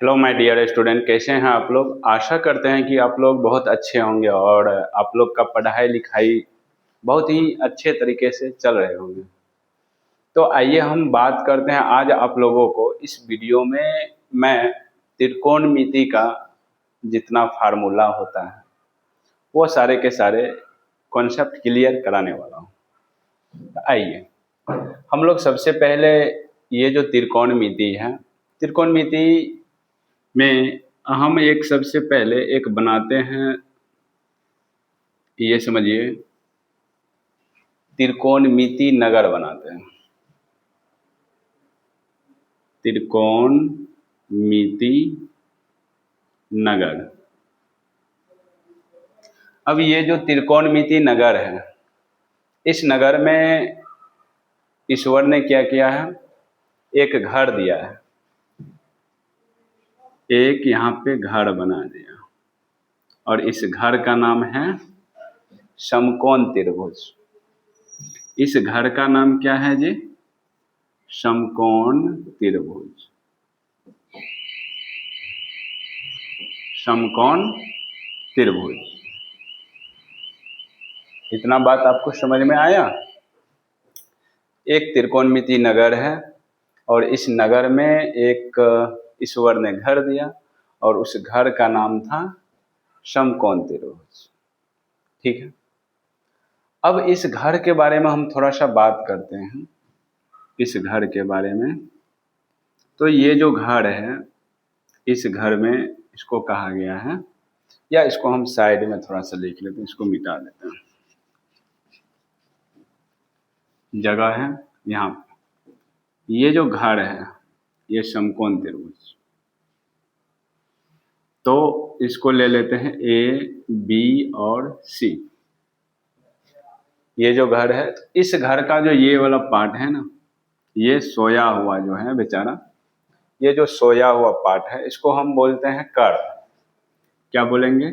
Hello my dear student, कैसे हैं आप लोग। आशा करते हैं कि आप लोग बहुत अच्छे होंगे और आप लोग का पढ़ाई लिखाई बहुत ही अच्छे तरीके से चल रहे होंगे। तो आइए हम बात करते हैं आज आप लोगों को इस वीडियो में मैं त्रिकोणमिति का जितना फार्मूला होता है वो सारे के सारे कॉन्सेप्ट क्लियर कराने वाला हूँ। तो आइए हम लोग सबसे पहले ये जो त्रिकोणमिति है, त्रिकोणमिति में हम एक सबसे पहले एक बनाते हैं, ये समझिए त्रिकोणमिति नगर बनाते हैं। त्रिकोणमिति नगर। अब ये जो त्रिकोणमिति नगर है, इस नगर में ईश्वर ने क्या किया है, एक घर दिया है, एक यहाँ पे घर बना दिया और इस घर का नाम है समकोण त्रिभुज। इस घर का नाम क्या है जी? समकोण त्रिभुज। समकोण त्रिभुज। इतना बात आपको समझ में आया? एक त्रिकोणमिति नगर है और इस नगर में एक ईश्वर ने घर दिया और उस घर का नाम था समकोण त्रिभुज। ठीक है, अब इस घर के बारे में हम थोड़ा सा बात करते हैं। इस घर के बारे में, तो ये जो घर है, इस घर में इसको कहा गया है, या इसको हम साइड में थोड़ा सा लिख लेते हैं, इसको मिटा देते हैं। जगह है यहाँ पे, ये जो घर है ये समकोण त्रिभुज। तो इसको ले लेते हैं ए, बी और सी। ये जो घर है, इस घर का जो ये वाला पार्ट है ना, ये सोया हुआ जो है बेचारा, ये जो सोया हुआ पार्ट है, इसको हम बोलते हैं कर्ण। क्या बोलेंगे?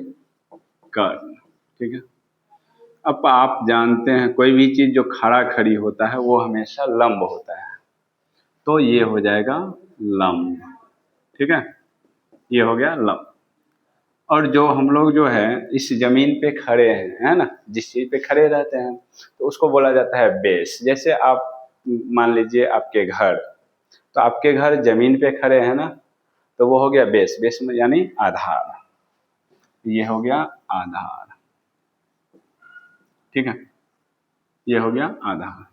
कर्ण। ठीक है। अब आप जानते हैं कोई भी चीज जो खड़ा खड़ी होता है वो हमेशा लंब होता है, तो ये हो जाएगा लंब। ठीक है, ये हो गया लंब। और जो हम लोग जो है इस जमीन पे खड़े हैं, है ना, जिस चीज पे खड़े रहते हैं तो उसको बोला जाता है बेस। जैसे आप मान लीजिए आपके घर, तो आपके घर जमीन पे खड़े हैं ना, तो वो हो गया बेस। बेस में यानी आधार, ये हो गया आधार। ठीक है, ये हो गया आधार।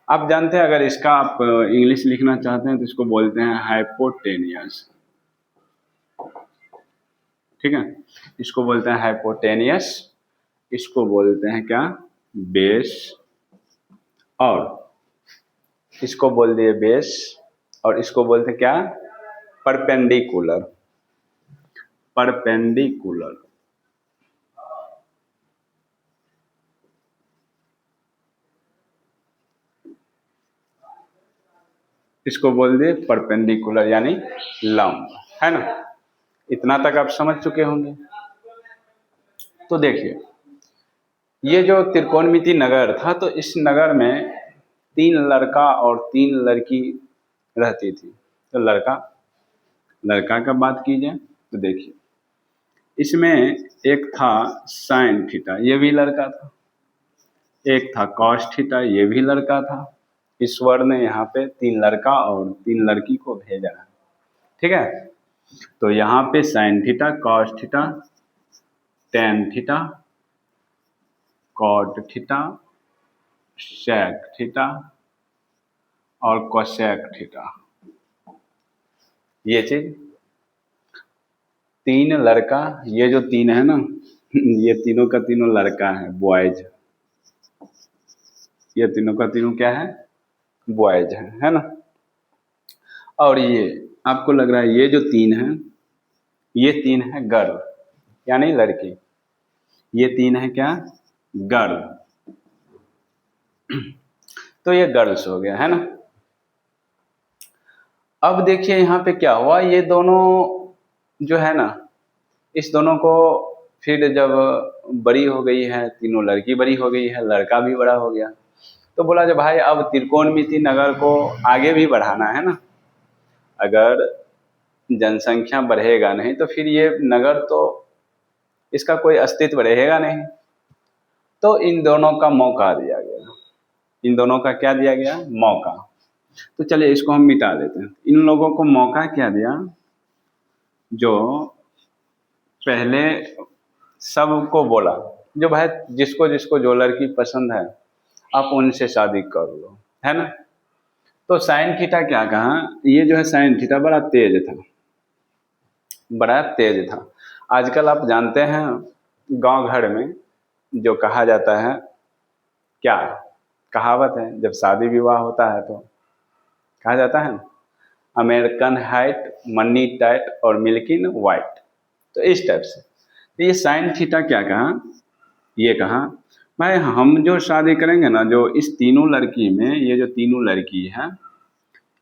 आप जानते हैं, अगर इसका आप इंग्लिश लिखना चाहते हैं तो इसको बोलते हैं हाइपोटेनियस। ठीक है, इसको बोलते हैं हाइपोटेनियस, इसको बोलते हैं क्या? बेस। और इसको बोल दिए बेस, और इसको बोलते हैं क्या? परपेंडिकुलर। परपेंडिकुलर। इसको बोल दिए परपेंडिकुलर यानी लंब, है ना। इतना तक आप समझ चुके होंगे। तो देखिए, ये जो त्रिकोणमिति नगर था, तो इस नगर में 3 लड़का और 3 लड़की रहती थी। तो लड़का का बात कीजिए तो देखिए, इसमें एक था साइन थीटा, ये भी लड़का था। एक था कॉस थीटा, ये भी लड़का था। ईश्वर ने यहाँ पे 3 लड़का और 3 लड़की को भेजा। ठीक है, तो यहाँ पे sine theta, cos theta, tan theta, cot theta, sec theta और कोसेक थीटा, ये चीज 3 लड़का, ये जो 3 है ना, ये तीनों का तीनों लड़का है, बॉयज। ये तीनों का तीनों क्या है? बॉयज है ना। और ये आपको लग रहा है ये जो 3 है, ये 3 है गर्ल यानी लड़की। ये 3 है क्या? गर्ल। तो ये गर्ल्स हो गया, है ना। अब देखिए यहाँ पे क्या हुआ, ये दोनों जो है ना, इस दोनों को फिर जब बड़ी हो गई है, तीनों लड़की बड़ी हो गई है, लड़का भी बड़ा हो गया, तो बोला जो भाई अब त्रिकोणमिति नगर को आगे भी बढ़ाना है ना। अगर जनसंख्या बढ़ेगा नहीं तो फिर ये नगर तो इसका कोई अस्तित्व रहेगा नहीं। तो इन दोनों का मौका दिया गया, इन दोनों का क्या दिया गया? मौका। तो चलिए इसको हम मिटा देते हैं। इन लोगों को मौका क्या दिया? जो पहले सबको बोला, जो भाई जिसको जिसको जो लड़की पसंद है आप उनसे शादी कर लो, है ना। तो साइन थीटा क्या कहा? ये जो है साइन थीटा बड़ा तेज था, बड़ा तेज था। आजकल आप जानते हैं गांव घर में जो कहा जाता है, क्या कहावत है, जब शादी विवाह होता है तो कहा जाता है अमेरिकन हाइट, मनी टाइट और मिल्क इन वाइट। तो इस टाइप से। तो ये साइन थीटा क्या कहा? ये कहा भाई हम जो शादी करेंगे ना, जो इस तीनों लड़की में, ये जो तीनों लड़की है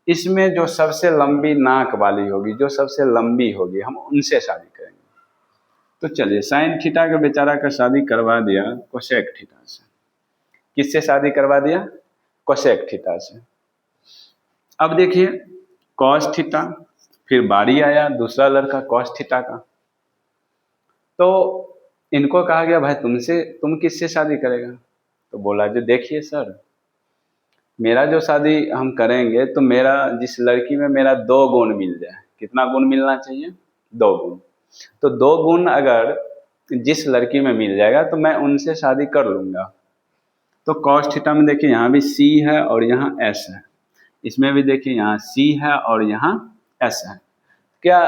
इसमें जो सबसे लंबी नाक वाली होगी, जो सबसे लंबी होगी, हम उनसे शादी करेंगे। तो चलिए साइन थीटा का बेचारा का शादी करवा दिया कोसेक थीटा से। किससे शादी करवा दिया? कोसेक थीटा से। अब देखिए कॉस थीटा, फिर बारी आया दूसरा लड़का कॉस थीटा का। तो इनको कहा गया भाई तुम किससे शादी करेगा? तो बोला जो देखिए सर, मेरा जो शादी हम करेंगे तो मेरा जिस लड़की में मेरा 2 गुण मिल जाए। कितना गुण मिलना चाहिए? 2 गुण। तो 2 गुण अगर जिस लड़की में मिल जाएगा तो मैं उनसे शादी कर लूंगा। तो कॉस थीटा में देखिए यहाँ भी सी है और यहाँ एस है, इसमें भी देखिए यहाँ सी है और यहाँ एस है। क्या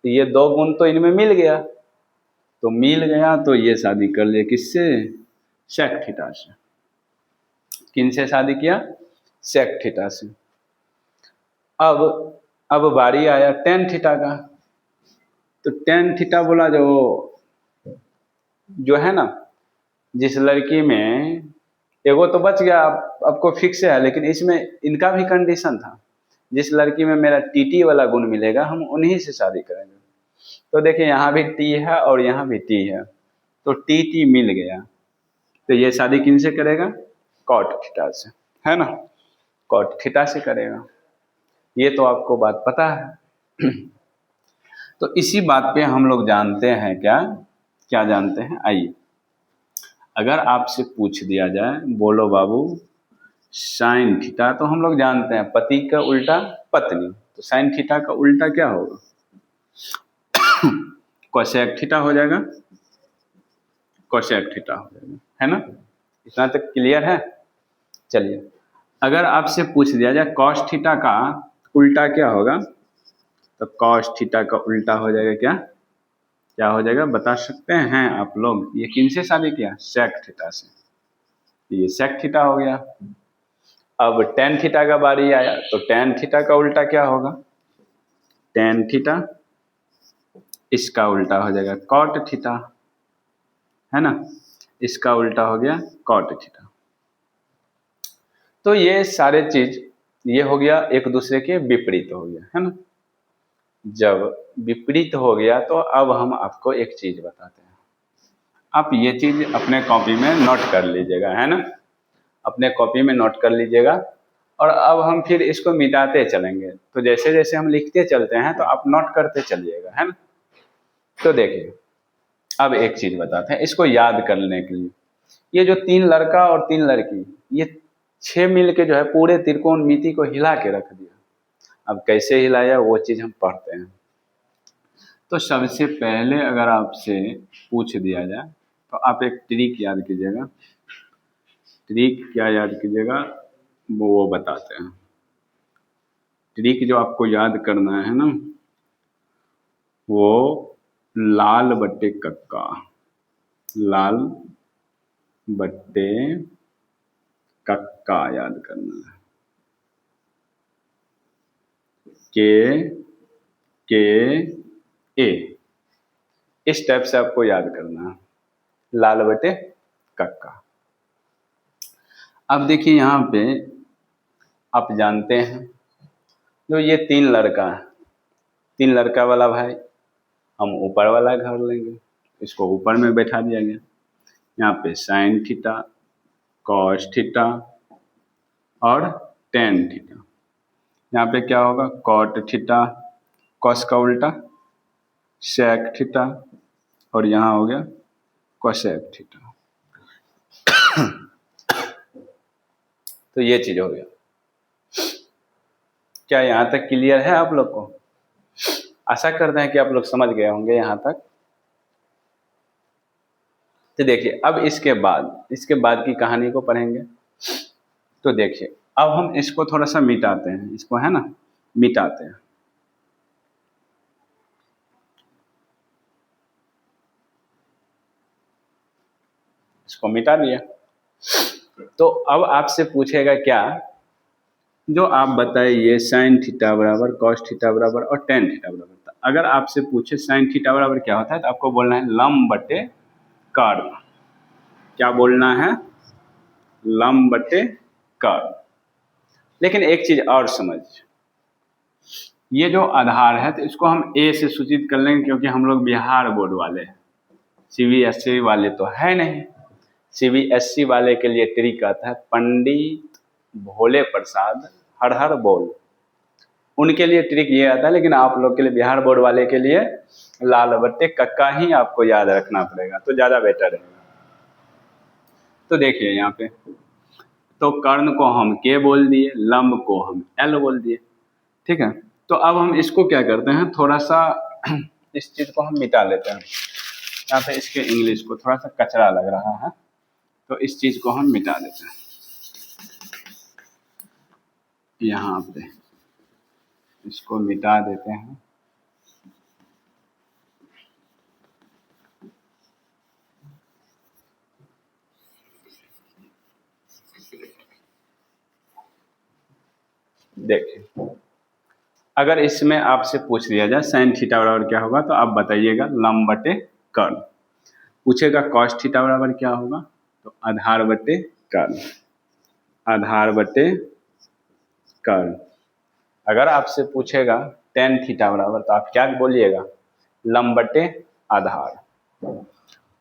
ये 2 गुण तो इनमें मिल गया? तो मिल गया तो ये शादी कर लिए किससे? सेक थीटा से। किनसे शादी किया? सेक थीटा से। अब बारी आया टेन थीटा का। तो टेन थीटा बोला जो है ना, जिस लड़की में एगो तो बच गया, आपको फिक्स है, लेकिन इसमें इनका भी कंडीशन था, जिस लड़की में मेरा टीटी वाला गुण मिलेगा हम उन्हीं से शादी करेंगे। तो देखिए यहाँ भी टी है और यहाँ भी टी है, तो टी टी मिल गया। तो ये शादी किनसे करेगा? कॉट थीटा से, है ना, कॉट थीटा से करेगा। ये तो आपको बात पता है। तो इसी बात पे हम लोग जानते हैं क्या क्या जानते हैं? आइए अगर आपसे पूछ दिया जाए, बोलो बाबू साइन थीटा, तो हम लोग जानते हैं पति का उल्टा पत्नी, तो साइन थीटा का उल्टा क्या होगा? कोसेक थीटा हो जाएगा, कोसेक थीटा हो जाएगा, है ना। इतना तक क्लियर है? चलिए अगर आपसे पूछ दिया जाए कॉस थीटा का उल्टा क्या होगा, तो कॉस थीटा का उल्टा हो जाएगा क्या? क्या हो जाएगा बता सकते हैं आप लोग? ये किनसे शादी किया? सेक थीटा से। ये सेक थीटा हो गया। अब टेन थीटा का बारी आया, तो टेन थीटा का उल्टा क्या होगा? टेन थीटा, इसका उल्टा हो जाएगा कॉट थीटा, है ना, इसका उल्टा हो गया कॉट थीटा। तो ये सारे चीज ये हो गया एक दूसरे के विपरीत हो गया, है ना। जब विपरीत हो गया तो अब हम आपको एक चीज बताते हैं, आप ये चीज अपने कॉपी में नोट कर लीजिएगा, है ना, अपने कॉपी में नोट कर लीजिएगा। और अब हम फिर इसको मिटाते चलेंगे, तो जैसे जैसे हम लिखते चलते हैं तो आप नोट करते चलिएगा, है ना। तो देखिए अब एक चीज बताते हैं इसको याद करने के लिए। ये जो 3 लड़का और 3 लड़की, ये 6 मिल के जो है पूरे त्रिकोणमिति को हिला के रख दिया। अब कैसे हिलाया वो चीज हम पढ़ते हैं। तो सबसे पहले अगर आपसे पूछ दिया जाए तो आप एक ट्रिक याद कीजिएगा। ट्रिक क्या याद कीजिएगा वो बताते हैं। ट्रिक जो आपको याद करना है ना, वो लाल बट्टे कक्का, लाल बट्टे कक्का याद करना है। के ए, इस टाइप से आपको याद करना है, लाल बटे कक्का। अब देखिए यहाँ पे आप जानते हैं जो ये 3 लड़का है, 3 लड़का वाला भाई, हम ऊपर वाला घर लेंगे, इसको ऊपर में बैठा दिया गया। यहाँ पे साइन थीटा, कॉस थीटा और टेन थीटा। यहाँ पे क्या होगा? कॉट थीटा, कॉस का उल्टा सेक थीटा, और यहाँ हो गया कोसेक थीटा। तो ये चीज हो गया। क्या यहाँ तक क्लियर है आप लोग को? आशा करते हैं कि आप लोग समझ गए होंगे यहाँ तक। तो देखिए अब इसके बाद की कहानी को पढ़ेंगे। तो देखिए अब हम इसको थोड़ा सा मिटाते हैं, इसको है ना मिटाते हैं। इसको मिटा दिया। तो अब आपसे पूछेगा क्या, जो आप बताइए साइन थीटा बराबर कॉस थीटा बराबर और टेन थीटा बराबर। अगर आपसे पूछे साइन थीटा बराबर क्या होता है तो आपको बोलना है लंब बटे कर्ण। क्या बोलना है? लंब बटे कर्ण। लेकिन एक चीज और समझ, ये जो आधार है तो इसको हम ए से सूचित कर लेंगे, क्योंकि हम लोग बिहार बोर्ड वाले हैं, सीबीएसई वाले तो है नहीं। सीबीएसई वाले के लिए ट्रिक आता है पंडित भोले प्रसाद हर हर बोल, उनके लिए ट्रिक ये आता है। लेकिन आप लोग के लिए बिहार बोर्ड वाले के लिए लाल बट्टे कक्का ही आपको याद रखना पड़ेगा, तो ज्यादा बेटर रहेगा। तो देखिए यहाँ पे तो कर्ण को हम के बोल दिए, लंब को हम एल बोल दिए, ठीक है। तो अब हम इसको क्या करते हैं, थोड़ा सा इस चीज को हम मिटा लेते हैं। यहाँ पे इसके इंग्लिश को थोड़ा सा कचरा लग रहा है, तो इस चीज को हम मिटा देते हैं। यहाँ पे इसको मिटा देते हैं। देखिए अगर इसमें आपसे पूछ लिया जाए साइन थीटा बराबर क्या होगा, तो आप बताइएगा लंब बटे कर्ण। पूछेगा कॉस थीटा बराबर क्या होगा, तो आधार बटे कर्ण, आधार बटे कर्ण। अगर आपसे पूछेगा टेन थीटा बराबर, तो आप क्या बोलिएगा, लंब बटे आधार,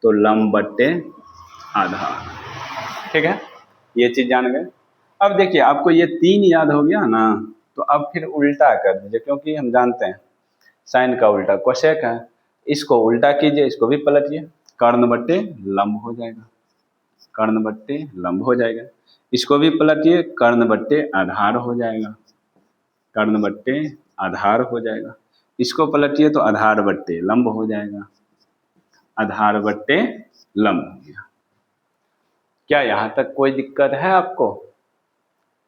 तो लंब बटे आधार, ठीक है। ये चीज जान गए। अब देखिए आपको ये तीन याद हो गया ना, तो अब फिर उल्टा कर दीजिए, क्योंकि हम जानते हैं साइन का उल्टा कोसेक है। इसको उल्टा कीजिए, इसको भी पलटिए, कर्ण बट्टे लंब हो जाएगा, कर्ण बट्टे लंब हो जाएगा। इसको भी पलटिए, कर्ण बट्टे आधार हो जाएगा, कर्ण बट्टे आधार हो जाएगा। इसको पलटिए तो आधार बट्टे लंब हो जाएगा, आधार बट्टे लंब हो गया। क्या यहां तक कोई दिक्कत है आपको?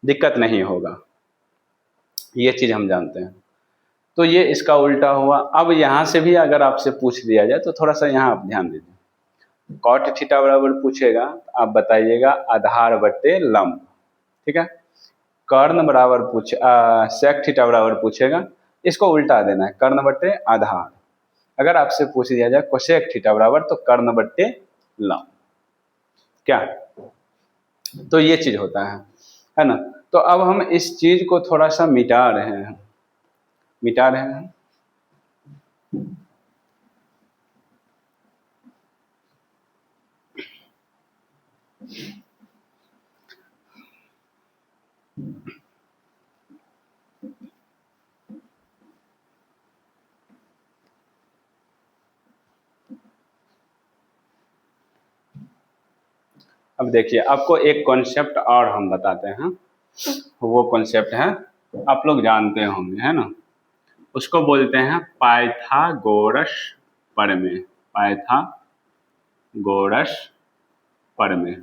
दिक्कत नहीं होगा, ये चीज हम जानते हैं। तो ये इसका उल्टा हुआ। अब यहां से भी अगर आपसे पूछ दिया जाए तो थोड़ा सा यहाँ आप ध्यान दीजिए। कॉट थीटा बराबर पूछेगा, आप बताइएगा आधार बट्टे लंब, ठीक है। कर्ण बराबर सेक थीटा बराबर पूछेगा, इसको उल्टा देना है, कर्ण बट्टे आधार। अगर आपसे पूछ दिया जाए कोसेक थीटा बराबर, तो कर्ण बट्टे लंब। क्या? तो ये चीज होता है ना। तो अब हम इस चीज को थोड़ा सा मिटा रहे हैं, मिटा रहे हैं। अब देखिए आपको एक कॉन्सेप्ट और हम बताते हैं। वो कॉन्सेप्ट है, आप लोग जानते होंगे, है ना, उसको बोलते हैं पाइथागोरस प्रमेय, पाइथागोरस प्रमेय,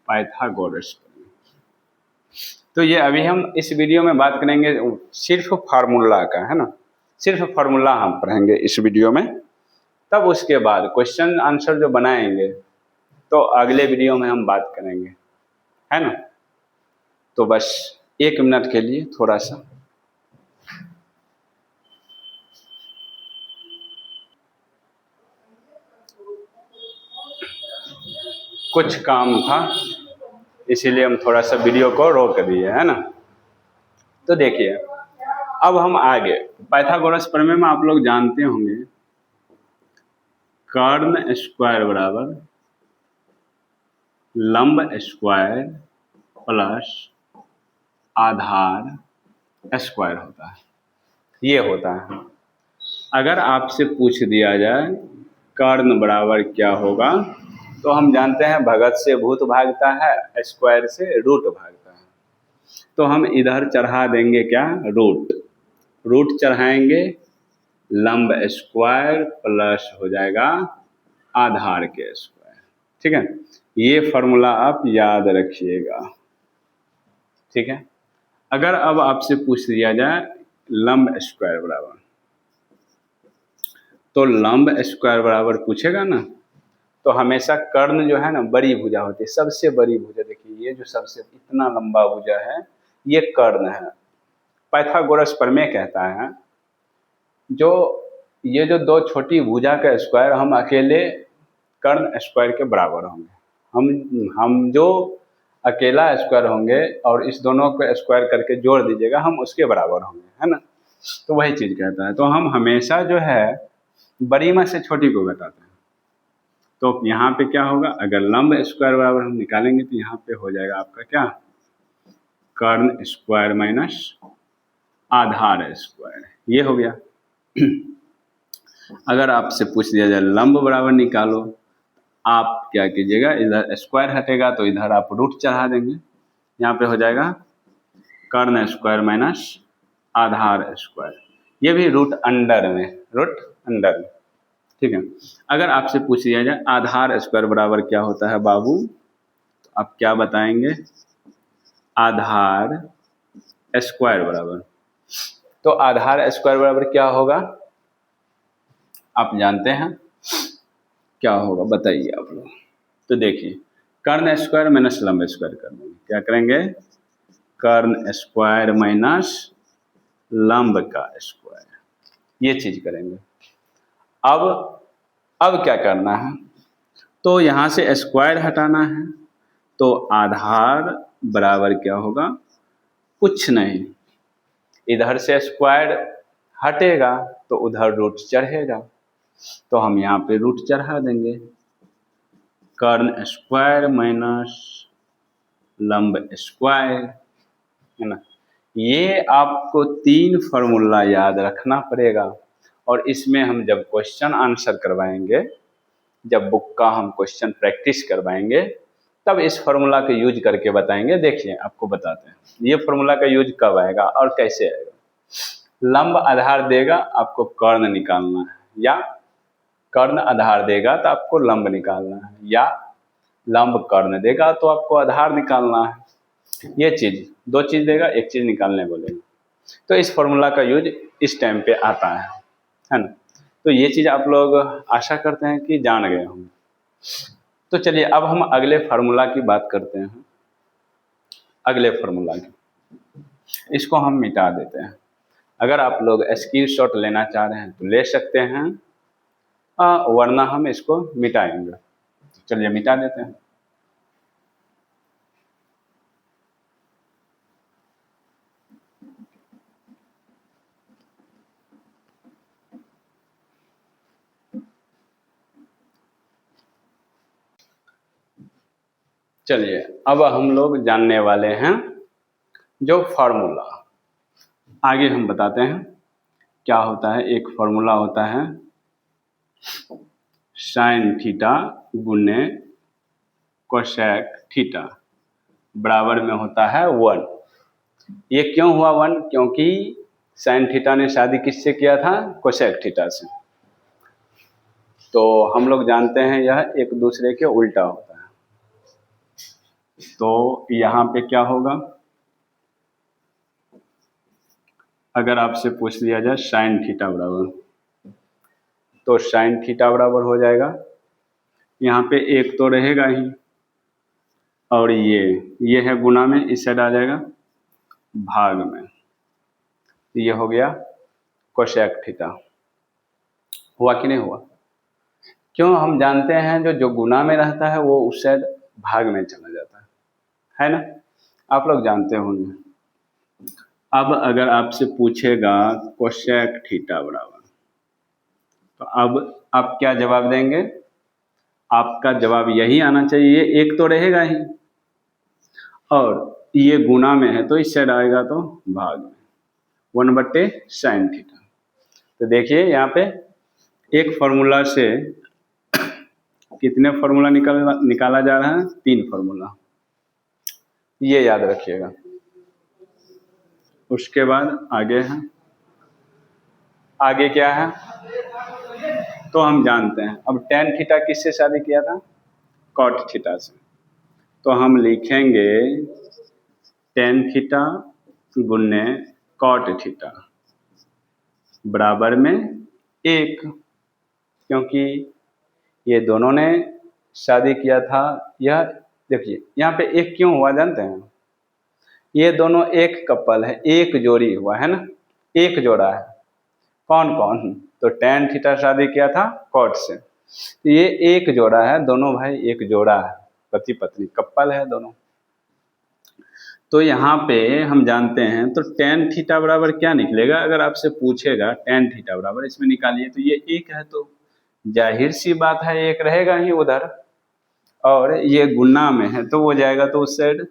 पाइथागोरस प्रमेय। तो ये अभी हम इस वीडियो में बात करेंगे सिर्फ फार्मूला का, है ना, सिर्फ फार्मूला हम पढ़ेंगे इस वीडियो में। तब उसके बाद क्वेश्चन आंसर जो बनाएंगे तो अगले वीडियो में हम बात करेंगे, है ना। तो बस 1 मिनट के लिए थोड़ा सा कुछ काम था, इसीलिए हम थोड़ा सा वीडियो को रोक दिए, है ना। तो देखिए अब हम आगे पाइथागोरस प्रमेय में आप लोग जानते होंगे कर्ण स्क्वायर बराबर लंब स्क्वायर प्लस आधार स्क्वायर होता है। ये होता है। अगर आपसे पूछ दिया जाए कर्ण बराबर क्या होगा, तो हम जानते हैं भगत से भूत भागता है, स्क्वायर से रूट भागता है। तो हम इधर चढ़ा देंगे क्या, रूट। रूट चढ़ाएंगे, लंब स्क्वायर प्लस हो जाएगा आधार के स्क्वायर। ठीक है, ये फॉर्मूला आप याद रखिएगा। ठीक है, अगर अब आपसे पूछ दिया जाए लंब स्क्वायर बराबर, तो लंब स्क्वायर बराबर पूछेगा ना, तो हमेशा कर्ण जो है ना बड़ी भुजा होती है, सबसे बड़ी भुजा। देखिए ये जो सबसे इतना लंबा भुजा है ये कर्ण है। पाइथागोरस प्रमेय कहता है जो ये जो दो छोटी भुजा का स्क्वायर हम अकेले कर्ण स्क्वायर के बराबर होंगे। हम जो अकेला स्क्वायर होंगे और इस दोनों को स्क्वायर करके जोड़ दीजिएगा, हम उसके बराबर होंगे, है ना। तो वही चीज़ कहता है। तो हम हमेशा जो है बड़ी में से छोटी को घटाते हैं। तो यहाँ पे क्या होगा, अगर लंब स्क्वायर बराबर हम निकालेंगे तो यहाँ पे हो जाएगा आपका क्या, कर्ण स्क्वायर माइनस आधार स्क्वायर, ये हो गया। अगर आपसे पूछ दिया जाए लंब बराबर निकालो, आप क्या कीजिएगा, इधर स्क्वायर हटेगा तो इधर आप रूट चढ़ा देंगे, यहाँ पे हो जाएगा कर्ण स्क्वायर माइनस आधार स्क्वायर। ये भी रूट अंडर में, रूट अंडर में। ठीक है, अगर आपसे पूछ दिया जाए आधार स्क्वायर बराबर क्या होता है बाबू, तो आप क्या बताएंगे, आधार स्क्वायर बराबर, तो आधार स्क्वायर बराबर क्या होगा आप जानते हैं, क्या होगा बताइए आप लोग। तो देखिए कर्ण स्क्वायर माइनस लंब स्क्वायर कर देंगे, क्या करेंगे, कर्ण स्क्वायर माइनस लंब का स्क्वायर, ये चीज करेंगे। अब क्या करना है, तो यहाँ से स्क्वायर हटाना है, तो आधार बराबर क्या होगा, कुछ नहीं, इधर से स्क्वायर हटेगा तो उधर रूट चढ़ेगा, तो हम यहाँ पे रूट चढ़ा देंगे, कर्ण स्क्वायर माइनस लंब स्क्वायर, है ना। ये आपको 3 फार्मूला याद रखना पड़ेगा, और इसमें हम जब क्वेश्चन आंसर करवाएंगे, जब बुक का हम क्वेश्चन प्रैक्टिस करवाएंगे, तब इस फार्मूला का यूज करके बताएंगे। देखिए आपको बताते हैं ये फार्मूला का यूज कब आएगा और कैसे आएगा। लंब आधार देगा आपको कर्ण निकालना है, या कर्ण आधार देगा तो आपको लंब निकालना है, या लंब कर्ण देगा तो आपको आधार निकालना है। ये चीज 2 चीज देगा, एक चीज निकालने बोलेगा, तो इस फॉर्मूला का यूज इस टाइम पे आता है ना। तो ये चीज आप लोग आशा करते हैं कि जान गए होंगे। तो चलिए अब हम अगले फार्मूला की बात करते हैं। अगले फार्मूला की, इसको हम मिटा देते हैं। अगर आप लोग स्क्रीनशॉट लेना चाह रहे हैं तो ले सकते हैं, वरना हम इसको मिटाएंगे। चलिए मिटा देते हैं। चलिए अब हम लोग जानने वाले हैं जो फार्मूला, आगे हम बताते हैं क्या होता है। एक फार्मूला होता है साइन थीटा गुने कोसेक थीटा बराबर में होता है 1। ये क्यों हुआ 1, क्योंकि साइन थीटा ने शादी किससे किया था, कोसेक थीटा से। तो हम लोग जानते हैं यह एक दूसरे के उल्टा होता है। तो यहाँ पे क्या होगा, अगर आपसे पूछ लिया जाए साइन थीटा बराबर, तो साइन थीटा बराबर हो जाएगा, यहाँ पे एक तो रहेगा ही, और ये है गुना में, इस साइड आ जाएगा भाग में, ये हो गया कोसेक थीटा। हुआ कि नहीं हुआ, क्यों, हम जानते हैं जो गुना में रहता है वो उस साइड भाग में चला जाता है ना, आप लोग जानते होंगे। अब अगर आपसे पूछेगा कोसेक थीटा बराबर, तो अब आप क्या जवाब देंगे, आपका जवाब यही आना चाहिए, ये एक तो रहेगा ही, और ये गुना में है तो इस साइड आएगा तो भाग में, 1/sin थीटा। तो देखिए यहाँ पे एक फॉर्मूला से कितने फॉर्मूला निकाला जा रहा है, 3 फॉर्मूला, ये याद रखिएगा। उसके बाद आगे है, आगे क्या है तो हम जानते हैं। अब tan थीटा किससे शादी किया था, cot थीटा से। तो हम लिखेंगे tan थीटा गुने cot थीटा बराबर में 1, क्योंकि ये दोनों ने शादी किया था। यह देखिए यहाँ पे एक क्यों हुआ जानते हैं, ये दोनों एक कपल है, एक जोड़ी हुआ है ना, एक जोड़ा है। कौन कौन, तो tan थीटा शादी किया था cot से, तो ये एक जोड़ा है, दोनों भाई एक जोड़ा है, पति पत्नी कपल है दोनों। तो यहाँ पे हम जानते हैं, तो tan थीटा बराबर क्या निकलेगा, अगर आपसे पूछेगा tan थीटा बराबर इसमें निकालिए, तो ये एक है, तो जाहिर सी बात है एक रहेगा ही उधर, और ये गुना में है तो वो जाएगा तो उस साइड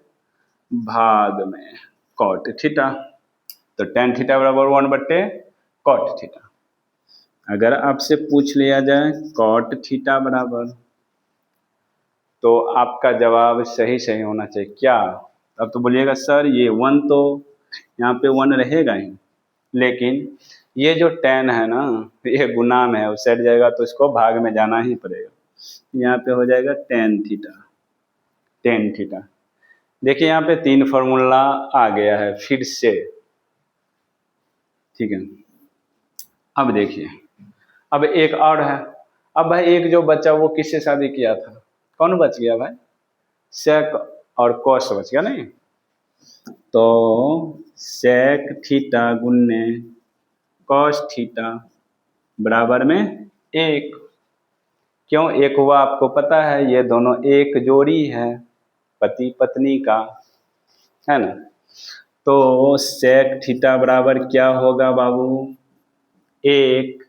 भाग में cot थीटा। तो tan थीटा बराबर 1/cot थीटा। अगर आपसे पूछ लिया जाए cot थीटा बराबर, तो आपका जवाब सही सही होना चाहिए क्या। अब तो बोलिएगा सर ये 1 तो यहाँ पे 1 रहेगा ही, लेकिन ये जो tan है ना ये गुना में है, उस साइड जाएगा तो इसको भाग में जाना ही पड़ेगा। यहाँ पे हो जाएगा tan थीटा। देखिए यहाँ पे 3 फॉर्मूला आ गया है फिर से, ठीक है। अब देखिए अब एक और है। अब भाई एक जो बच्चा वो किससे शादी किया था, कौन बच गया भाई, sec और cos बच गया नहीं। तो sec थीटा गुने cos थीटा बराबर में 1, क्यों 1 हुआ आपको पता है, ये दोनों एक जोड़ी है पति पत्नी का, है ना। तो sec थीटा बराबर क्या होगा बाबू 1।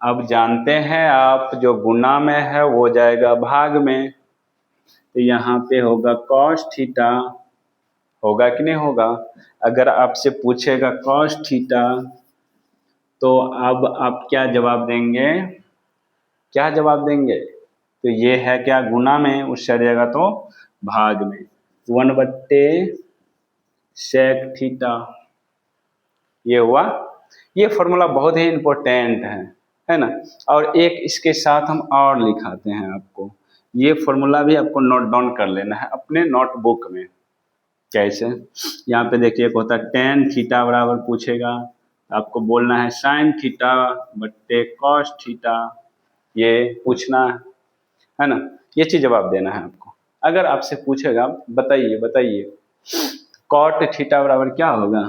अब जानते हैं आप जो गुना में है वो जाएगा भाग में, तो यहाँ पे होगा cos थीटा, होगा कि नहीं होगा। अगर आपसे पूछेगा cos थीटा तो अब आप क्या जवाब देंगे, क्या जवाब देंगे, तो ये है क्या गुना में, उस साइड जाएगा तो भाग में 1/sec थीटा। ये हुआ, ये फॉर्मूला बहुत ही इम्पोर्टेंट है ना। और एक इसके साथ हम और लिखाते हैं आपको, ये फॉर्मूला भी आपको नोट डाउन कर लेना है अपने नोटबुक में। कैसे, यहाँ पे देखिए एक होता है tan थीटा बराबर पूछेगा, आपको बोलना है sin थीटा बट्टे cos थीटा, ये पूछना है ना, ये चीज जवाब देना है आपको। अगर आपसे पूछेगा बताइए cot थीटा बराबर क्या होगा,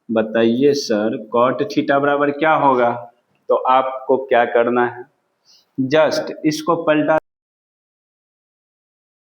बताइए सर cot थीटा बराबर क्या होगा, तो आपको क्या करना है, जस्ट इसको पलटा